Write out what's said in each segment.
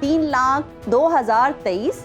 3,02,023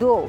2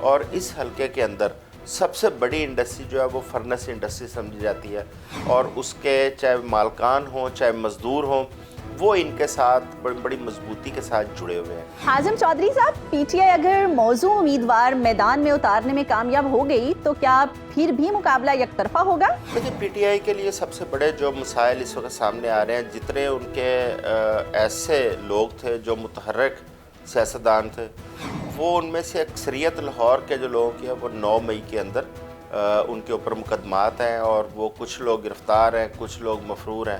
اور اس حلقے کے اندر سب سے بڑی انڈسٹری جو ہے وہ فرنس انڈسٹری سمجھی جاتی ہے، اور اس کے چاہے مالکان ہوں چاہے مزدور ہوں وہ ان کے ساتھ بڑی مضبوطی کے ساتھ جڑے ہوئے ہیں۔ اعظم چودھری صاحب، پی ٹی آئی اگر موزوں امیدوار میدان میں اتارنے میں کامیاب ہو گئی تو کیا پھر بھی مقابلہ یک طرفہ ہوگا؟ لیکن پی ٹی آئی کے لیے سب سے بڑے جو مسائل اس وقت سامنے آ رہے ہیں، جتنے ان کے ایسے لوگ تھے جو متحرک سیاستدان تھے، وہ ان میں سے اکثریت لاہور کے جو لوگوں کی ہے وہ 9 مئی کے اندر ان کے اوپر مقدمات ہیں، اور وہ کچھ لوگ گرفتار ہیں، کچھ لوگ مفرور ہیں۔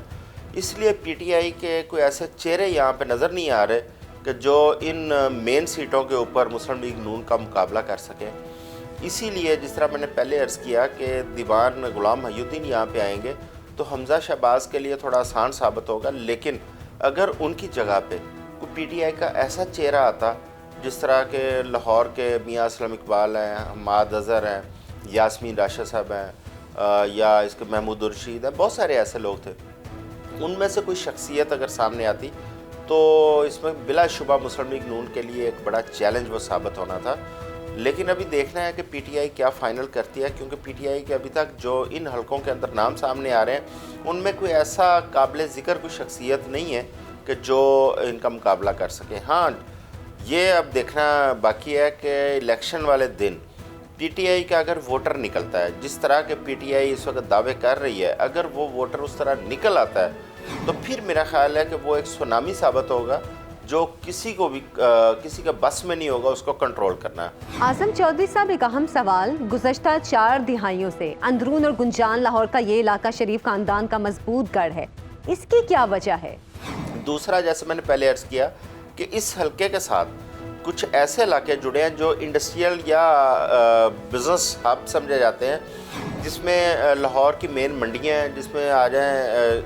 اس لیے پی ٹی آئی کے کوئی ایسے چہرے یہاں پہ نظر نہیں آ رہے کہ جو ان مین سیٹوں کے اوپر مسلم لیگ نون کا مقابلہ کر سکیں۔ اسی لیے جس طرح میں نے پہلے عرض کیا کہ دیوان غلام محی الدین یہاں پہ آئیں گے تو حمزہ شہباز کے لیے تھوڑا آسان ثابت ہوگا، لیکن اگر ان کی جگہ پہ کوئی پی ٹی آئی کا ایسا چہرہ آتا جس طرح کہ لاہور کے میاں اسلم اقبال ہیں، حماد اظہر ہیں، یاسمین راشد صاحب ہیں، یا اس کے محمود الرشید ہیں، بہت سارے ایسے لوگ تھے، ان میں سے کوئی شخصیت اگر سامنے آتی تو اس میں بلا شبہ مسلم لیگ نون کے لیے ایک بڑا چیلنج وہ ثابت ہونا تھا۔ لیکن ابھی دیکھنا ہے کہ پی ٹی آئی کیا فائنل کرتی ہے، کیونکہ پی ٹی آئی کے ابھی تک جو ان حلقوں کے اندر نام سامنے آ رہے ہیں ان میں کوئی ایسا قابل ذکر کوئی شخصیت نہیں ہے کہ جو ان کا مقابلہ کر سکے۔ ہاں، یہ اب دیکھنا باقی ہے کہ الیکشن والے دن پی ٹی آئی کا اگر ووٹر نکلتا ہے، جس طرح کے پی ٹی آئی اس وقت دعوے کر رہی ہے، اگر وہ ووٹر اس طرح نکل آتا ہے تو پھر میرا خیال ہے کہ وہ ایک سونامی ثابت ہوگا جو کسی کو بھی کسی کا بس میں نہیں ہوگا اس کو کنٹرول کرنا۔ اعظم چودھری صاحب، ایک اہم سوال، گزشتہ 4 دہائیوں سے اندرون اور گنجان لاہور کا یہ علاقہ شریف خاندان کا مضبوط گڑھ ہے، اس کی کیا وجہ ہے؟ دوسرا، جیسے میں نے پہلے عرض کیا کہ اس حلقے کے ساتھ کچھ ایسے علاقے جڑے ہیں جو انڈسٹریل یا بزنس ہب سمجھے جاتے ہیں، جس میں لاہور کی مین منڈیاں ہیں، جس میں آ جائیں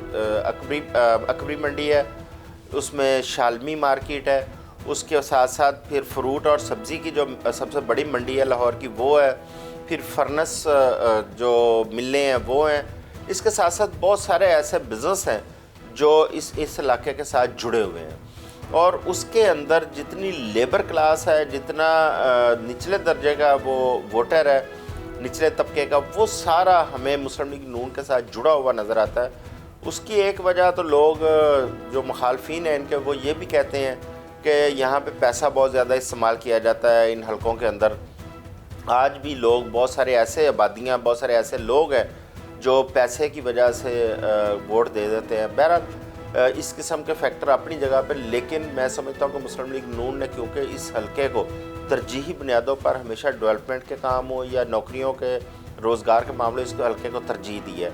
اکبری منڈی ہے، اس میں شالمی مارکیٹ ہے، اس کے ساتھ ساتھ پھر فروٹ اور سبزی کی جو سب سے بڑی منڈی ہے لاہور کی وہ ہے، پھر فرنس جو ملیں ہیں وہ ہیں، اس کے ساتھ ساتھ بہت سارے ایسے بزنس ہیں جو اس علاقے کے ساتھ جڑے ہوئے ہیں، اور اس کے اندر جتنی لیبر کلاس ہے، جتنا نچلے درجے کا وہ ووٹر ہے، نچلے طبقے کا، وہ سارا ہمیں مسلم لیگ نون کے ساتھ جڑا ہوا نظر آتا ہے۔ اس کی ایک وجہ تو لوگ جو مخالفین ہیں ان کے وہ یہ بھی کہتے ہیں کہ یہاں پہ پیسہ بہت زیادہ استعمال کیا جاتا ہے ان حلقوں کے اندر۔ آج بھی لوگ، بہت سارے ایسے آبادیاں، بہت سارے ایسے لوگ ہیں جو پیسے کی وجہ سے ووٹ دے دیتے ہیں۔ بہرحال اس قسم کے فیکٹر اپنی جگہ پہ، لیکن میں سمجھتا ہوں کہ مسلم لیگ نون نے کیونکہ اس حلقے کو ترجیحی بنیادوں پر ہمیشہ ڈیولپمنٹ کے کام ہو یا نوکریوں کے، روزگار کے معاملے، اس کو حلقے کو ترجیح دی ہے،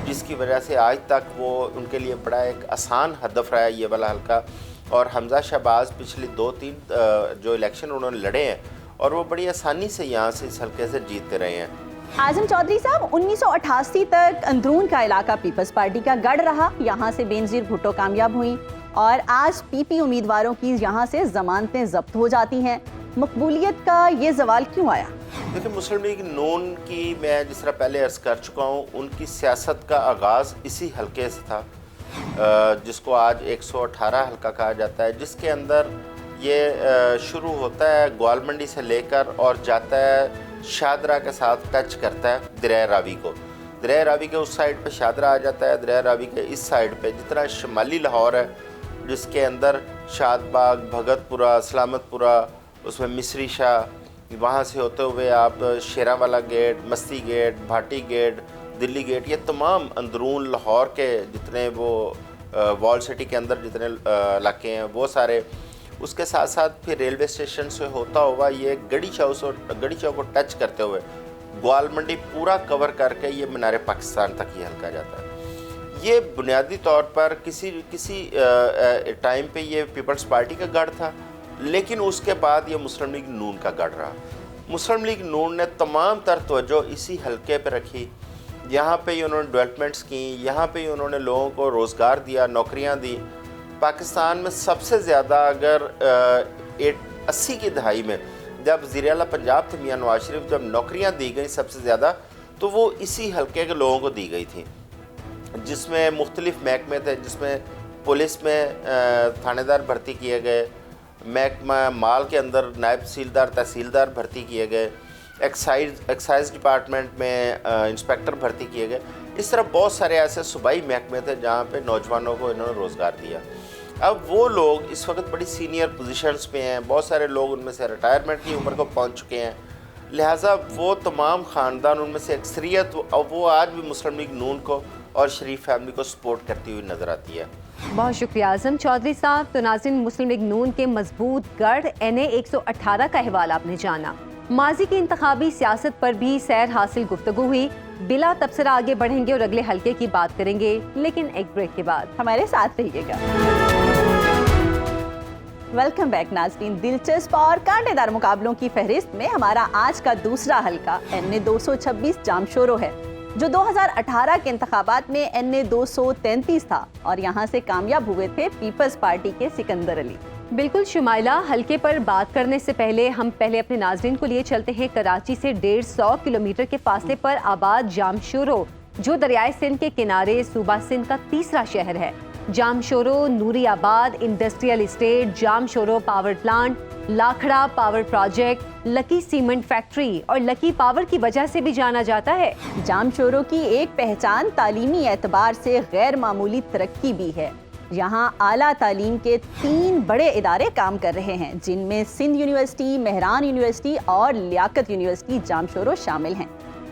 جس کی وجہ سے آج تک وہ ان کے لیے بڑا ایک آسان ہدف رہا ہے یہ والا حلقہ۔ اور حمزہ شہباز پچھلی 2-3 جو الیکشن انہوں نے لڑے ہیں اور وہ بڑی آسانی سے یہاں سے اس حلقے سے جیتتے رہے ہیں۔ اعظم چودھری صاحب، 1988 تک اندرون کا علاقہ پیپلز پارٹی کا گڑھ رہا، یہاں سے بینظیر بھٹو کامیاب ہوئیں، اور آج پی پی امیدواروں کی یہاں سے ضمانتیں ضبط ہو جاتی ہیں، مقبولیت کا یہ زوال کیوں آیا؟ لیکن مسلم لیگ نون کی، میں جس طرح پہلے عرض کر چکا ہوں، ان کی سیاست کا آغاز اسی حلقے سے تھا، جس کو آج 118 حلقہ کہا جاتا ہے، جس کے اندر یہ شروع ہوتا ہے گوال منڈی سے لے کر اور جاتا ہے شادرہ کے ساتھ ٹچ کرتا ہے دریائے راوی کو۔ دریائے راوی کے اس سائڈ پہ شادرہ آ جاتا ہے، دریائے راوی کے اس سائڈ پہ جتنا شمالی لاہور ہے، جس کے اندر شاد باغ، بھگت پورہ، سلامت پورہ، اس میں مصری شاہ، وہاں سے ہوتے ہوئے آپ شیرہ والا گیٹ، مستی گیٹ، بھاٹی گیٹ، دلی گیٹ، یہ تمام اندرون لاہور کے جتنے وہ وال سٹی کے اندر جتنے علاقے ہیں وہ سارے، اس کے ساتھ ساتھ پھر ریلوے اسٹیشن سے ہوتا ہوا یہ گڑی چوک کو ٹچ کرتے ہوئے گوال منڈی پورا کور کر کے یہ مینار پاکستان تک یہ حلقہ جاتا ہے۔ یہ بنیادی طور پر کسی ٹائم پہ یہ پیپلز پارٹی کا گڑھ تھا، لیکن اس کے بعد یہ مسلم لیگ نون کا گڑھ رہا۔ مسلم لیگ نون نے تمام تر توجہ اسی حلقے پہ رکھی، یہاں پہ ہی انہوں نے ڈیولپمنٹس کی، یہاں پہ ہی انہوں نے لوگوں کو روزگار دیا، نوکریاں دی۔ پاکستان میں سب سے زیادہ اگر 80 کی دہائی میں جب وزیر اعلیٰ پنجاب تھے میاں نواز شریف، جب نوکریاں دی گئیں سب سے زیادہ تو وہ اسی حلقے کے لوگوں کو دی گئی تھیں، جس میں مختلف محکمے تھے، جس میں پولیس میں تھانے دار بھرتی کیے گئے، محکمہ مال کے اندر نائب تحصیلدار بھرتی کیے گئے، ایکسائز ڈپارٹمنٹ میں انسپیکٹر بھرتی کیے گئے. اس طرح بہت سارے ایسے صوبائی محکمے تھے جہاں پہ نوجوانوں کو انہوں نے روزگار دیا. اب وہ لوگ اس وقت بڑی سینئر پوزیشنز پہ ہیں, بہت سارے لوگ ان میں سے ریٹائرمنٹ کی عمر کو پہنچ چکے ہیں, لہٰذا وہ تمام خاندان ان میں سے اکثریت وہ آج بھی مسلم لیگ نون کو اور شریف فیملی کو سپورٹ کرتی ہوئی نظر آتی ہے. بہت شکریہ اعظم چودھری صاحب. تو ناظرین, مسلم لیگ نون کے مضبوط گڑھ NA 118 کا احوال آپ نے جانا. ماضی کی انتخابی سیاست پر بھی سیر حاصل گفتگو ہوئی. بلا تبصرہ آگے بڑھیں گے اور اگلے حلقے کی بات کریں گے, لیکن ایک بریک کے بعد. ہمارے ساتھ رہیے گا. ویلکم بیک ناظرین. دلچسپ اور کانٹے دار مقابلوں کی فہرست میں ہمارا آج کا دوسرا حلقہ NA 226 جام شورو ہے, جو 2018 کے انتخابات میں NA 233 تھا اور یہاں سے کامیاب ہوئے تھے پیپلز پارٹی کے سکندر علی. بالکل شمائلہ, حلقے پر بات کرنے سے پہلے ہم اپنے ناظرین کو لیے چلتے ہیں کراچی سے 150 کلومیٹر کے فاصلے پر آباد جام شورو, جو دریائے سندھ کے کنارے صوبہ سندھ کا تیسرا شہر ہے. جام شورو نوری آباد انڈسٹریل اسٹیٹ, جام Shoro power plant, لاکھڑا power project, لکی سیمنٹ فیکٹری اور لکی پاور کی وجہ سے بھی جانا جاتا ہے. جام شورو کی ایک پہچان تعلیمی اعتبار سے غیر معمولی ترقی بھی ہے. یہاں اعلیٰ تعلیم کے 3 بڑے ادارے کام کر رہے ہیں, جن میں سندھ یونیورسٹی, مہران یونیورسٹی اور لیاقت یونیورسٹی جام شورو شامل ہیں,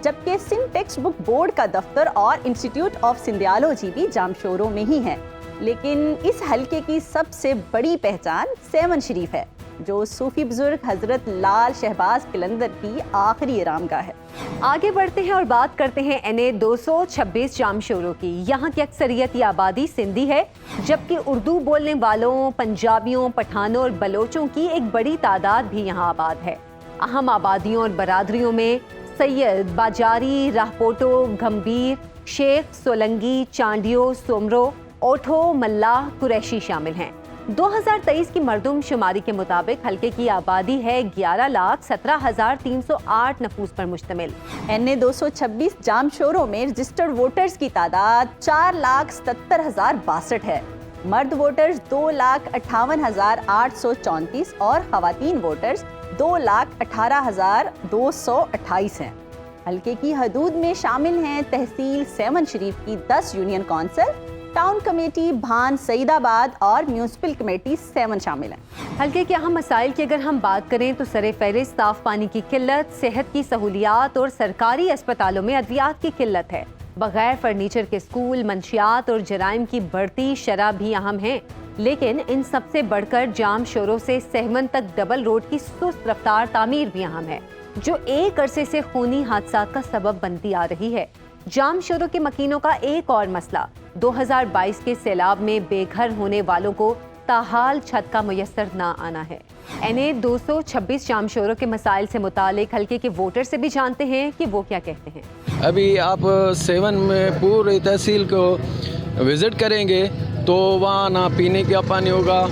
جبکہ سندھ ٹیکسٹ بک بورڈ کا دفتر اور انسٹیٹیوٹ آف سندھیالوجی بھی جام شورو میں ہی ہے. لیکن اس حلقے کی سب سے بڑی پہچان سیون شریف ہے, جو صوفی بزرگ حضرت لال شہباز قلندر کی آخری آرامگاہ ہے. آگے بڑھتے ہیں اور بات کرتے ہیں NA 226 جام شورو کی. یہاں کی اکثریتی آبادی سندھی ہے, جبکہ اردو بولنے والوں, پنجابیوں, پٹھانوں اور بلوچوں کی ایک بڑی تعداد بھی یہاں آباد ہے. اہم آبادیوں اور برادریوں میں سید, باجاری, راہپوٹو, گھمبیر, شیخ, سولنگی, چانڈیو, سومرو, اوٹھو, ملاح, قریشی شامل ہیں. 2023 کی مردم شماری کے مطابق حلقے کی آبادی ہے 11,17,308 نفوس پر مشتمل. NA 226 جام شورو میں رجسٹرڈ ووٹرز کی تعداد 4,77,062 ہے. مرد ووٹرز 2,58,834 اور خواتین ووٹرز 2,18,228 ہیں. حلقے کی حدود میں شامل ہیں تحصیل سیون شریف کی 10 یونین کونسل, ٹاؤن کمیٹی بھان سعید آباد اور میونسپل کمیٹی 7 شامل ہیں. حلقے کے اہم مسائل کی اگر ہم بات کریں تو سر فہرست صاف پانی کی قلت, صحت کی سہولیات اور سرکاری اسپتالوں میں ادویات کی قلت ہے. بغیر فرنیچر کے اسکول, منشیات اور جرائم کی بڑھتی شرح بھی اہم ہیں. لیکن ان سب سے بڑھ کر جام شورو سے سہمن تک ڈبل روڈ کی سست رفتار تعمیر بھی اہم ہے, جو ایک عرصے سے خونی حادثات کا سبب بنتی آ رہی ہے. جام شورو کے مکینوں کا ایک اور مسئلہ 2022 کے سیلاب میں بے گھر ہونے والوں کو تاحال چھت کا میسر نہ آنا ہے. NA 226 جام شورو کے مسائل سے متعلق حلقے کے ووٹر سے بھی جانتے ہیں کہ وہ کیا کہتے ہیں. ابھی آپ 7 میں پوری تحصیل کو وزٹ کریں گے تو وہاں نہ پینے کا پانی ہوگا,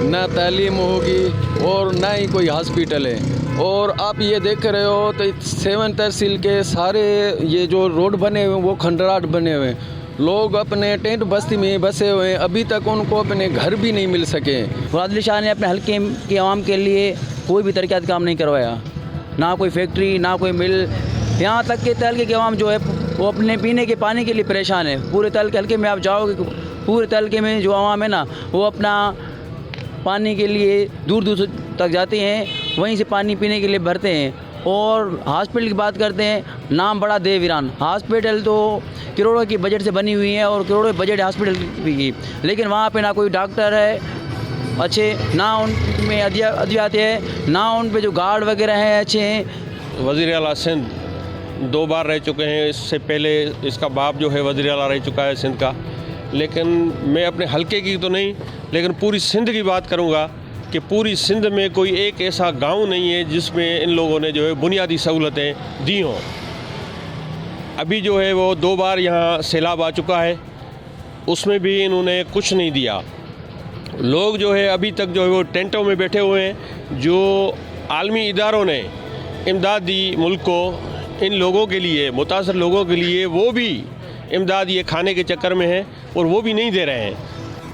نہ تعلیم ہوگی اور نہ ہی کوئی ہاسپیٹل ہے. اور آپ یہ دیکھ رہے ہو تو 7 تحصیل کے سارے یہ جو روڈ بنے ہوئے ہیں وہ کھنڈرات بنے ہوئے ہیں. لوگ اپنے ٹینٹ بستی میں بسے ہوئے ہیں, ابھی تک ان کو اپنے گھر بھی نہیں مل سکے. مراد علی شاہ نے اپنے حلقے کی عوام کے لیے کوئی بھی ترقیاتی کام نہیں کروایا, نہ کوئی فیکٹری, نہ کوئی مل. یہاں تک کہ تحلقے کی عوام جو ہے وہ اپنے پینے کے پانی کے لیے پریشان ہے. پورے تحلقے حلقے میں آپ جاؤ گے, پورے تحلقے میں جو عوام ہے نا وہ اپنا پانی کے لیے دور دور تک جاتے ہیں, وہیں سے پانی پینے کے لیے بھرتے ہیں. اور ہاسپٹل کی بات کرتے ہیں, نام بڑا دے ویران. ہاسپٹل تو کروڑوں کی بجٹ سے بنی ہوئی ہیں اور کروڑوں کی بجٹ ہاسپٹل کی, لیکن وہاں پہ نہ کوئی ڈاکٹر ہے اچھے, نہ ان میں ادویات ہے, نہ ان پہ جو گارڈ وغیرہ ہیں اچھے ہیں. وزیر اعلیٰ سندھ 2 بار رہ چکے ہیں, اس سے پہلے اس کا باپ جو ہے وزیر اعلیٰ رہ چکا ہے سندھ کا. لیکن میں اپنے حلقے کی تو نہیں, لیکن پوری سندھ کی بات کروں گا کہ پوری سندھ میں کوئی ایک ایسا گاؤں نہیں ہے جس میں ان لوگوں نے جو ہے بنیادی سہولتیں دی ہوں. ابھی جو ہے وہ 2 بار یہاں سیلاب آ چکا ہے, اس میں بھی انہوں نے کچھ نہیں دیا. لوگ جو ہے ابھی تک جو ہے وہ ٹینٹوں میں بیٹھے ہوئے ہیں. جو عالمی اداروں نے امداد دی ملک کو, ان لوگوں کے لیے, متاثر لوگوں کے لیے, وہ بھی امداد یہ کھانے کے چکر میں ہیں اور وہ بھی نہیں دے رہے ہیں.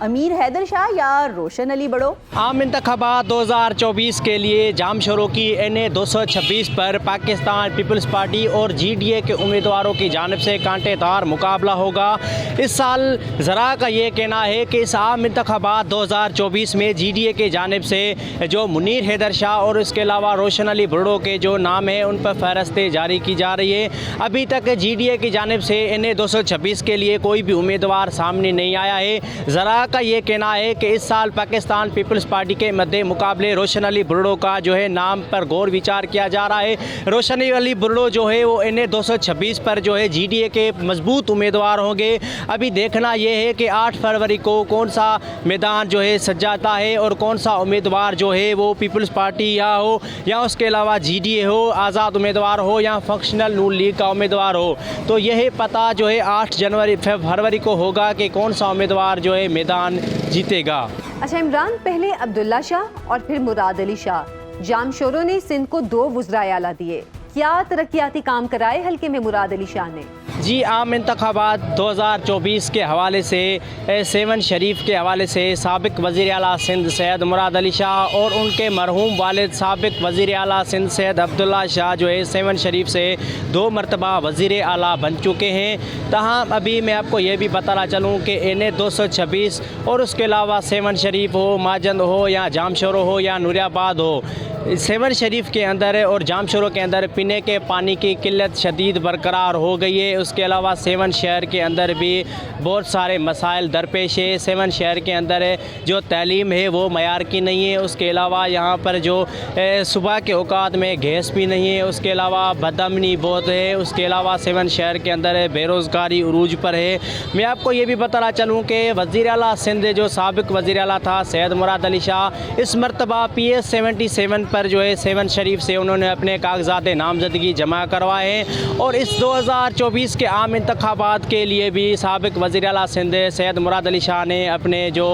امیر حیدر شاہ یا روشن علی بڑو؟ عام انتخابات 2024 کے لیے جام شورو کی NA 226 پر پاکستان پیپلز پارٹی اور GDA کے امیدواروں کی جانب سے کانٹے دار مقابلہ ہوگا۔ اس سال ذرا کا یہ کہنا ہے کہ اس عام انتخابات 2024 میں GDA کی جانب سے جو منیر حیدر شاہ اور اس کے علاوہ روشن علی بڑو کے جو نام ہیں ان پر فہرستیں جاری کی جا رہی ہے۔ ابھی تک GDA کی جانب سے NA 226 کے لیے کوئی بھی امیدوار سامنے نہیں آیا ہے۔ ذرا کا یہ کہنا ہے کہ اس سال پاکستان پیپلز پارٹی کے مد مقابلے روشن علی بڑو کا جو ہے نام پر غور وچار کیا جا رہا ہے۔ روشن علی بڑو جو ہے وہ NA 226 پر جو ہے GDA کے مضبوط امیدوار ہوں گے۔ ابھی دیکھنا یہ ہے کہ 8 فروری کو کون سا میدان جو ہے سجاتا ہے اور کون سا امیدوار جو ہے وہ پیپلز پارٹی ہو یا اس کے علاوہ GDA ہو، آزاد امیدوار ہو یا فنکشنل نون لیگ کا امیدوار ہو۔ تو یہ پتہ جو ہے 8 فروری کو ہوگا کہ کون سا امیدوار جو ہے میدان جیتے گا۔ اچھا عمران، پہلے عبداللہ شاہ اور پھر مراد علی شاہ، جام شورو نے سندھ کو 2 وزرائے اعلیٰ دیے، کیا ترقیاتی کام کرائے حلقے میں مراد علی شاہ نے؟ جی، عام انتخابات 2024 کے حوالے سے 7 شریف کے حوالے سے سابق وزیر اعلیٰ سندھ سید مراد علی شاہ اور ان کے مرحوم والد سابق وزیر اعلیٰ سندھ سید عبداللہ شاہ جو ہے 7 شریف سے 2 مرتبہ وزیر اعلیٰ بن چکے ہیں۔ تاہم ابھی میں آپ کو یہ بھی بتانا چلوں کہ NA 226 اور اس کے علاوہ 7 شریف ہو، ماجند ہو یا جام شورو ہو یا نوری آباد ہو، 7 شریف کے اندر اور جام شورو کے اندر پینے کے پانی کی قلت شدید برقرار ہو گئی ہے۔ اس کے علاوہ 7 شہر کے اندر بھی بہت سارے مسائل درپیش ہے۔ 7 شہر کے اندر جو تعلیم ہے وہ معیار کی نہیں ہے۔ اس کے علاوہ یہاں پر جو صبح کے اوقات میں گیس بھی نہیں ہے۔ اس کے علاوہ بدامنی بہت ہے۔ اس کے علاوہ 7 شہر کے اندر بے روزگاری عروج پر ہے۔ میں آپ کو یہ بھی بتانا چلوں کہ وزیر اعلیٰ سندھ جو سابق وزیر اعلیٰ تھا سید مراد علی شاہ، اس مرتبہ PS 77 پر جو ہے 7 شریف سے انہوں نے اپنے کاغذات نامزدگی جمع کروائے ہیں اور اس 2024 کے عام انتخابات کے لیے بھی سابق وزیر اعلیٰ سندھ سید مراد علی شاہ نے اپنے جو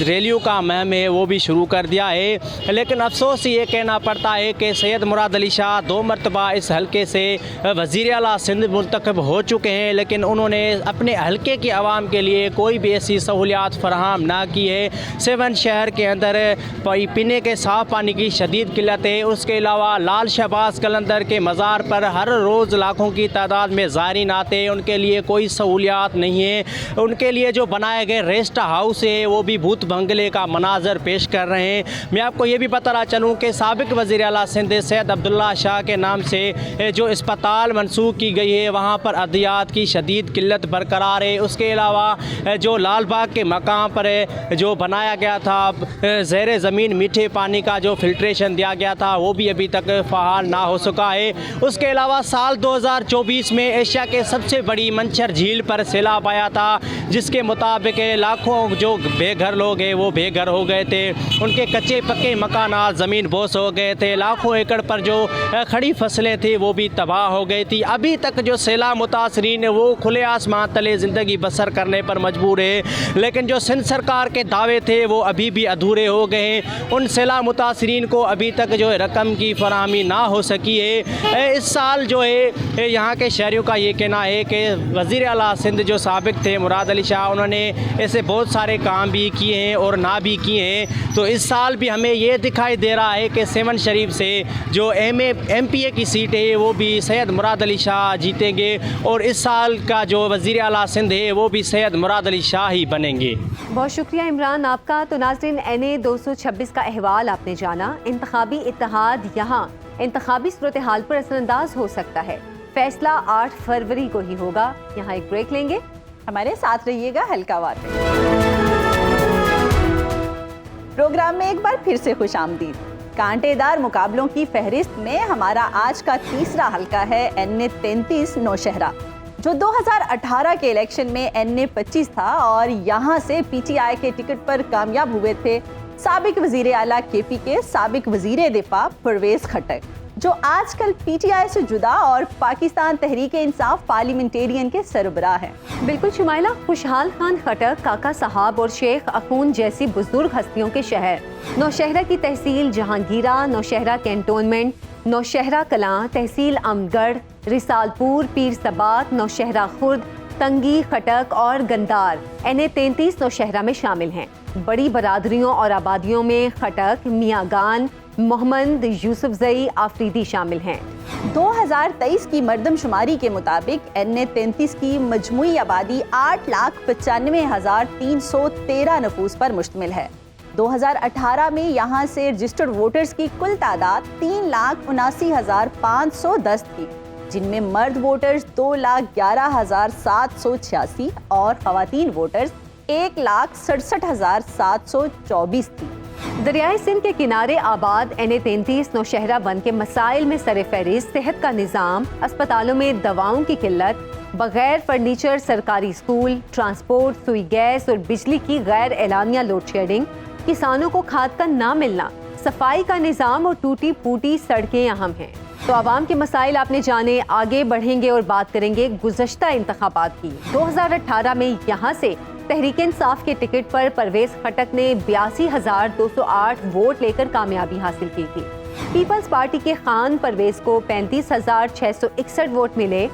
ریلیوں کا مہم ہے وہ بھی شروع کر دیا ہے۔ لیکن افسوس یہ کہنا پڑتا ہے کہ سید مراد علی شاہ 2 مرتبہ اس حلقے سے وزیر اعلیٰ سندھ منتخب ہو چکے ہیں، لیکن انہوں نے اپنے حلقے کے عوام کے لیے کوئی بھی ایسی سہولیات فراہم نہ کی ہے۔ 7 شہر کے اندر پینے کے صاف پانی کی شدید قلت ہے۔ اس کے علاوہ لال شہباز قلندر کے مزار پر ہر روز لاکھوں کی تعداد میں زائرین آتے ہیں، ان کے لیے کوئی سہولیات نہیں ہے۔ ان کے لیے جو بنائے گئے ریسٹ ہاؤس ہے وہ بھی بھوت بنگلے کا مناظر پیش کر رہے ہیں۔ میں آپ کو یہ بھی بتانا چلوں کہ سابق وزیر اعلیٰ سندھ سید عبداللہ شاہ کے نام سے جو اسپتال منسوخ کی گئی ہے وہاں پر ادویات کی شدید قلت برقرار ہے۔ اس کے علاوہ جو لال باغ کے مقام پر جو بنایا گیا تھا زیر زمین میٹھے پانی کا جو فلٹریشن دیا گیا تھا وہ بھی ابھی تک فعال نہ ہو سکا ہے۔ اس کے علاوہ سال 2024 میں ایشیا کے سب سے بڑی منچر جھیل پر سیلاب آیا تھا، جس کے مطابق لاکھوں جو بے گھر لوگ ہیں وہ بے گھر ہو گئے تھے، ان کے کچے پکے مکانات زمین بوس ہو گئے تھے، لاکھوں ایکڑ پر جو کھڑی فصلیں تھیں وہ بھی تباہ ہو گئی تھی۔ ابھی تک جو سیلاب متاثرین وہ کھلے آسمان تلے زندگی بسر کرنے پر مجبور ہے، لیکن جو سندھ سرکار کے دعوے تھے وہ ابھی بھی ادھورے ہو گئے ہیں۔ ان سیلاب متاثرین کو ابھی تک جو رقم کی فراہمی نہ ہو سکی ہے۔ اس سال جو ہے یہاں کے شہریوں کا یہ کہنا ہے کہ وزیر اعلیٰ سندھ جو سابق تھے مراد علی شاہ، انہوں نے ایسے بہت سارے کام بھی کیے ہیں اور نہ بھی کیے ہیں۔ تو اس سال بھی ہمیں یہ دکھائی دے رہا ہے کہ 7 شریف سے جو MPA کی سیٹ ہے وہ بھی سید مراد علی شاہ جیتیں گے اور اس سال کا جو وزیر اعلیٰ سندھ ہے وہ بھی سید مراد علی شاہ ہی بنیں گے۔ بہت شکریہ عمران آپ کا۔ تو ناظرین، NA 226 کا احوال آپ نے جانا۔ انتخابی اتحاد یہاں انتخابی صورتحال پر اثر انداز ہو سکتا ہے، فیصلہ 8 فروری کو ہی ہوگا۔ یہاں ایک بریک لیں گے، ہمارے ساتھ رہیے گا حلقہ وار میں۔ پروگرام میں ایک بار پھر سے خوش آمدید۔ کانٹے دار مقابلوں کی فہرست میں ہمارا آج کا تیسرا حلقہ ہے NA 33 نوشہرہ، جو 2018 کے الیکشن میں NA 25 تھا اور یہاں سے PTI کے ٹکٹ پر کامیاب ہوئے تھے سابق وزیر اعلیٰ KP کے سابق وزیر دفاع پرویز خٹک، جو آج کل PTI سے جدا اور پاکستان تحریک انصاف پارلیمنٹیرین کے سربراہ ہیں۔ بالکل شمائلہ، خوشحال خان خٹک، کاکا صاحب اور شیخ اخون جیسی بزرگ ہستیوں کے شہر نوشہرہ کی تحصیل جہانگیرہ، نوشہرہ کینٹونمنٹ، نوشہرہ کلاں، تحصیل امگڑھ، رسال پور، پیر سبات، نوشہرہ خرد، تنگی، خٹک اور گندار NA 33 نوشہرہ میں شامل ہیں۔ بڑی برادریوں اور آبادیوں میں خٹک، میاں گان، محمد، یوسف زئی، آفریدی شامل ہیں۔ 2023 کی مردم شماری کے مطابق NA 33 کی مجموعی آبادی 8,95,313 نفوس پر مشتمل ہے۔ 2018 میں یہاں سے رجسٹرڈ ووٹرز کی کل تعداد 3,79,510 تھی، جن میں مرد ووٹرز 2,11,786 اور خواتین ووٹرز 1,67,724 تھی۔ دریائے سندھ کے کنارے آباد NA 33 نوشہرہ ون کے مسائل میں سر فہرست صحت کا نظام، اسپتالوں میں دواؤں کی قلت، بغیر فرنیچر سرکاری اسکول، ٹرانسپورٹ، سوئی گیس اور بجلی کی غیر اعلانیہ لوڈ شیڈنگ، کسانوں کو کھاد کا نہ ملنا، صفائی کا نظام اور ٹوٹی پھوٹی سڑکیں اہم ہیں۔ تو عوام کے مسائل آپ نے جانے، آگے بڑھیں گے اور بات کریں گے گزشتہ انتخابات کی۔ 2018 میں یہاں سے تحریک انصاف کے ٹکٹ پر پرویز خٹک نے 82,208 ووٹ لے کر کامیابی حاصل کی تھی۔ پیپلز پارٹی کے خان پرویز کو 35,661 ووٹ ملے،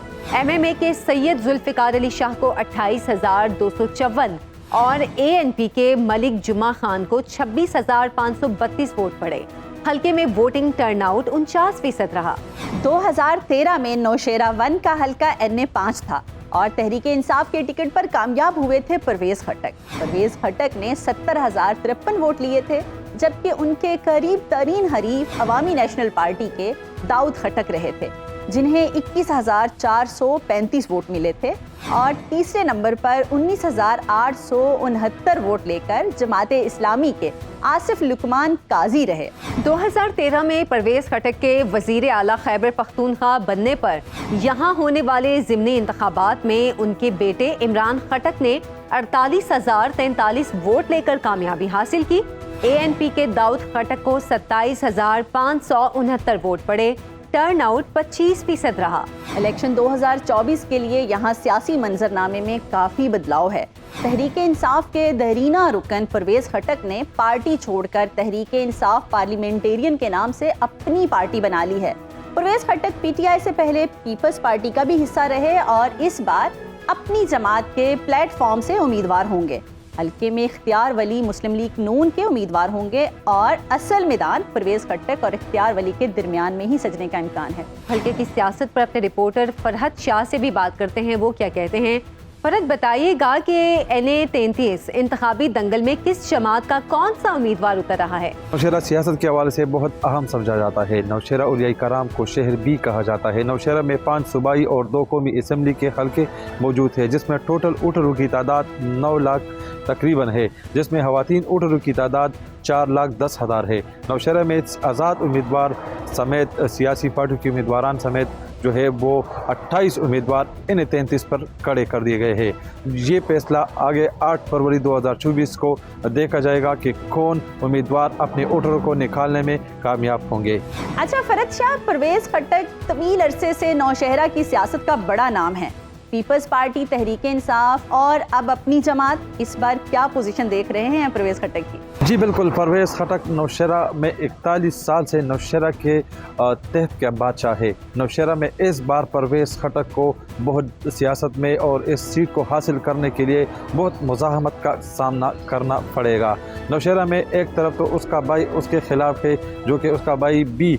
MMA کے سید ذوالفقار علی شاہ کو 28,254 اور ANP کے ملک جمعہ خان کو 26,532 ووٹ پڑے۔ حلقے میں ووٹنگ ٹرن آؤٹ 49% رہا۔ 2013 میں نوشہرہ ون کا حلقہ NA 5 تھا اور تحریک انصاف کے ٹکٹ پر کامیاب ہوئے تھے پرویز خٹک۔ پرویز خٹک نے 70,053 ووٹ لیے تھے، جبکہ ان کے قریب ترین حریف عوامی نیشنل پارٹی کے داؤد خٹک رہے تھے، جنہیں 21,435 ووٹ ملے تھے، اور تیسرے نمبر پر 19,869 ووٹ لے کر جماعت اسلامی کے آصف لقمان قاضی رہے۔ 2013 میں پرویز خٹک کے وزیر اعلیٰ خیبر پختونخوا بننے پر یہاں ہونے والے ضمنی انتخابات میں ان کے بیٹے عمران خٹک نے 48,043 ووٹ لے کر کامیابی حاصل کی۔ ANP کے داؤد خٹک کو 27,569 ووٹ پڑے، ٹرن آؤٹ 25% رہا۔ الیکشن 2024 کے لیے یہاں سیاسی منظرنامے میں کافی بدلاؤ ہے۔ تحریک انصاف کے دیرینہ رکن پرویز خٹک نے پارٹی چھوڑ کر تحریک انصاف پارلیمنٹیرین کے نام سے اپنی پارٹی بنا لی ہے۔ پرویز خٹک PTI سے پہلے پیپلز پارٹی کا بھی حصہ رہے اور اس بار اپنی جماعت کے پلیٹ فارم سے امیدوار ہوں گے۔ حلقے میں اختیار ولی مسلم لیگ نون کے امیدوار ہوں گے اور اصل میدان پرویز خٹک اور اختیار ولی کے درمیان میں ہی سجنے کا امکان ہے۔ حلقے کی سیاست پر اپنے رپورٹر فرحت شاہ سے بھی بات کرتے ہیں، وہ کیا کہتے ہیں۔ فرحت، بتائیے گا کہ NA 33 انتخابی دنگل میں کس جماعت کا کون سا امیدوار اتر رہا ہے؟ نوشہرہ سیاست کے حوالے سے بہت اہم سمجھا جاتا ہے۔ نوشہرہ اولیاء کرام کو شہر بھی کہا جاتا ہے۔ نوشہرہ میں 5 صوبائی اور 2 قومی اسمبلی کے حلقے موجود ہیں، جس میں ٹوٹل ووٹروں کی تعداد 9 لاکھ تقریباً ہے، جس میں خواتین ووٹروں کی تعداد 4,10,000 ہے۔ نوشہرہ میں آزاد امیدوار سمیت سیاسی پارٹیوں کے امیدواران سمیت جو ہے وہ 28 امیدوار NA 33 پر کھڑے کر دیے گئے ہیں۔ یہ فیصلہ آگے 8 فروری 2024 کو دیکھا جائے گا کہ کون امیدوار اپنے ووٹروں کو نکالنے میں کامیاب ہوں گے۔ اچھا فرحت شاہ، پرویز خٹک طویل عرصے سے نوشہرہ کی سیاست کا بڑا نام ہے۔ پیپلز پارٹی، تحریک انصاف اور اب اپنی جماعت، اس بار کیا پوزیشن دیکھ رہے ہیں پرویز خٹک کی؟ جی بالکل، پرویز خٹک نوشہرہ میں 41 سال سے نوشہرہ کے تحت کا بادشاہ ہے۔ نوشہرہ میں اس بار پرویز خٹک کو بہت سیاست میں اور اس سیٹ کو حاصل کرنے کے لیے بہت مزاحمت کا سامنا کرنا پڑے گا۔ نوشہرہ میں ایک طرف تو اس کا بھائی اس کے خلاف ہے، جو کہ اس کا بھائی بھی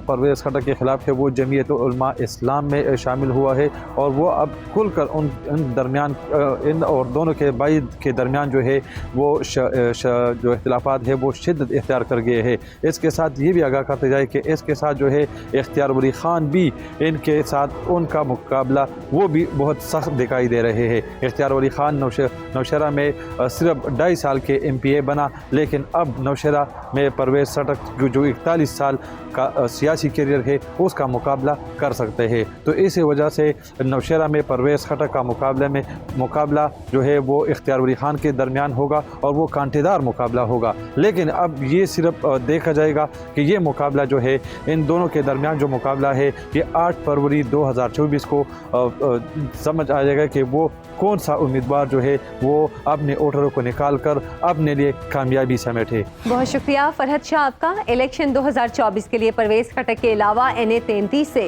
پرویز خٹک کے خلاف ہے، وہ جمعیت علماء اسلام میں شامل ہوا ہے، اور وہ اب کھل کر ان درمیان ان اور دونوں کے بھائی کے درمیان جو ہے وہ جو اختلافات ہے وہ شدت اختیار کر گئے ہیں۔ اس کے ساتھ یہ بھی آگاہ کرتے جائے کہ اس کے ساتھ جو ہے اختیار ولی خان بھی ان کے ساتھ ان کا مقابلہ وہ بھی بہت سخت دکھائی دے رہے ہیں۔ اختیار ولی خان نوشہرہ میں صرف 2.5 سال کے MPA بنا، لیکن اب نوشہرہ میں پرویز خٹک جو 41 سال کا سیاسی کیریئر ہے اس کا مقابلہ کر سکتے ہیں۔ تو اسی وجہ سے نوشہرہ میں پرویز خٹک کا مقابلہ جو ہے وہ اختیار ولی خان کے درمیان ہوگا اور وہ کانٹے دار مقابلہ ہوگا۔ لیکن اب یہ صرف دیکھا جائے گا کہ یہ مقابلہ جو ہے ان دونوں کے درمیان جو مقابلہ ہے یہ 8 فروری 2024 کو سمجھ آ جائے گا کہ وہ کون سا امیدوار جو ہے وہ اپنے ووٹروں کو نکال کر اپنے لیے کامیابی سمیٹے۔ بہت شکریہ فرحت شاہ آپ کا۔ الیکشن 2024 کے لیے پرویز خٹک کے علاوہ NA 33 سے